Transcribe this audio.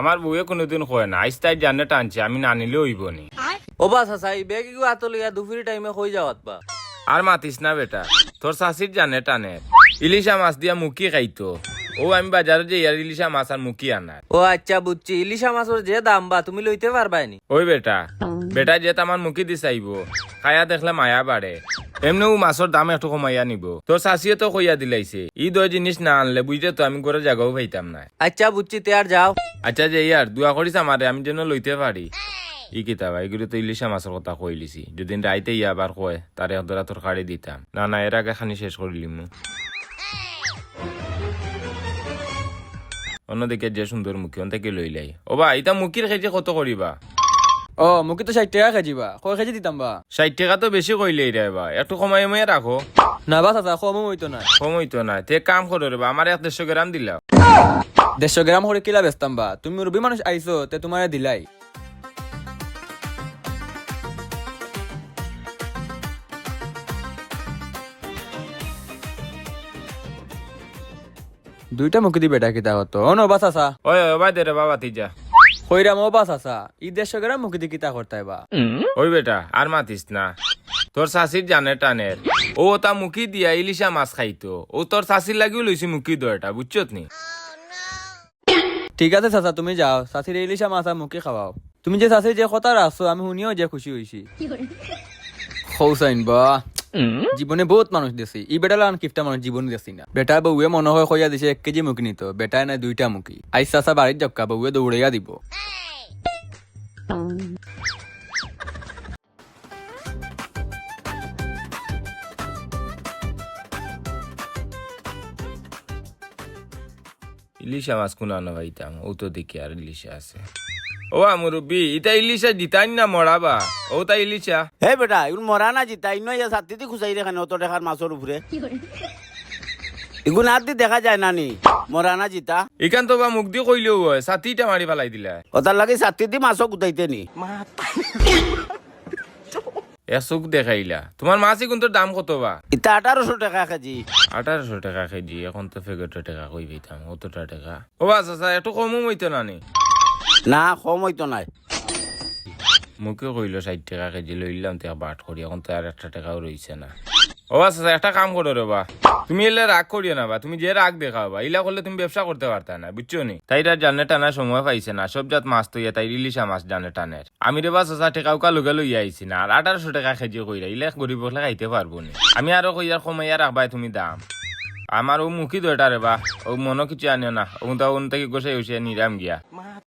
আমার বউয়ে কোনোদিন কয় না আইস তাই জানে টানছে আমি না নিলে হইব নি। ও বা চাচা এই বেগ ইগু আতলিয়া দুপুরি টাইমে কই যাওয়াত বা আর মাতিস না বেটা, তোর শাশির জানে টানে ইলিশা মাছ দিয়া মুখি খাইতো। ও আমি বাজারে যে ইয়ার ইলিশা মাছ আর মুখি আনার। ও আচ্ছা বুঝছি ইলিশা মাছের যে দাম বা তুমি লইতে পারবাই নি। ওই বেটা বেটা যে আমার মুখি দি চাইব খায়া দেখলে মায়া বাড়ে, এমনি ও মাছের দাম একটু কমাইয়া নিব। তোর শাশিও তো কইয়া দিলাইছে ই দই জিনিস না আনলে বুঝতে তো আমি করে জায়গাও পাইতাম না। আচ্ছা বুঝছি তে আর যাও। আচ্ছা যে ইয়ার দোয়া করিস আমারে আমি যেন লইতে পারি। ই কিতাব এগুলো তো ইলিশা মাছের কথা কইলিছি, যদি রাইতে ইয়া আবার কয় তারে হদরা তোর কাড়ি দিতাম না। না এর আগে খানি শেষ করিলিম। অন্যদিকে যে সুন্দর মুখী থেকে লইলাই। ও বা এটা মুখির কেজি কত করিবা? ও মুখে তো 60 টাকা কেজি বা কয় কেজি দিতাম বা 60 টাকা তো বেশি কইলেই রে বা, একটু কমাই কমাই রাখো। না বা চাচা কম হইতো না। কমই তো না, তে কাম করো রে বা, আমার 150 গ্রাম দিলাও। 150 গ্রাম করে কিলা বেচতাম বা তুমি রবি মানুষ আইছো তে তোমারে দিলাই। দুইটা মুখে দি বেটা কিতা হতো ও নো বা চাচা ওই ভাই দে রে বাবা তিজা। কইরাম ও বা চাচা ই 150 গ্রাম মুখে দি কিতা করতাই বা ওই বেটা আর মাতিস না, তোর শাশির জানে টানের। ও তা মুখি দিয়া ইলিশা মাছ খাইতো, ও তোর শাশির লাগিও লইছি মুখি দয়টা, বুঝছত নি? ঠিক আছে চাচা তুমি যাও চাচির ইলিশা মাছ আর মুখে খাওয়াও। তুমি যে চাচির যে কথা রাখছো আমি শুনিও যে খুশি হইছি। খৌসাইন বা জীবনে বহুত মানুষ দিছি ই বেটা লান কিফটা মানুষ জীবন দিছি না। বেটা বউয়ে মনে হয় কইয়া দিছে 1 কেজি মুখি নিত, বেটায় না 2টা মুখি। আইস চাচা বাড়ির জক্কা বউয়ে দৌড়াইয়া দিব। ইলিশা মাছ কোন আনো ভাইতাম, ও তো দেখি আর ইলিশা আছে। ও মুরব্বি এটা ইলিশা জিতাই না মরাবা, ও তা ইলিশা। হে বেটা এগুলো মরা না জিতা ইন ছাত্রী দি খুঁজাই রেখানে অত দেখার মাছের উপরে এগুলো আর দি দেখা যায় না নি মরা না জিতা এখান তো বা মুখ দিয়ে কইলেও হয়, ছাতিটা মারি ফেলাই দিলা। ওটার লাগে ছাত্রী দি মাছও গুতাইতে নি এসুক দেখাইলা। তোমার মাছই কিন্তু দাম কত বা? ইটা 1800 টাকা কেজি। 1800 টাকা কেজি, এখন তো ফেগেটো টাকা কই পাইতাম অতটা টাকা। ও বা চাচা একটু কমও হইতো না নি? না কম হইতো নাই। মুখে কইলো 60 টাকা কেজি লইলাম তো বাট করি, এখন তো আর 1 টাকাও রইছে না। ও আচ্ছা একটা কাম করো রে বা, তুমি এলে রাগ করিও না বা, তুমি যে রাগ দেখাও বা, ইলা করলে তুমি ব্যবসা করতে পারতা না, বুঝছো নি? তাইরা জানে টানার সময় পাইছে না, সব জাত মাছ তো তাই ইলিশা মাছ জানে টানের। আমি রে বা চাচা টাকাও কালুকে লইয়া আইছি না, আর 1800 টাকা কেজি কইরা ইলা গরিব বলে খাইতে পারবো নি। আমি আরো কইয়ার কমাইয়া রাখবাই তুমি দাম। আমার ও মুখি দইটা রে বা, ও মনো কিছু আনিও না, ও তা থেকে গোসাই হইছে নিরাম গিয়া।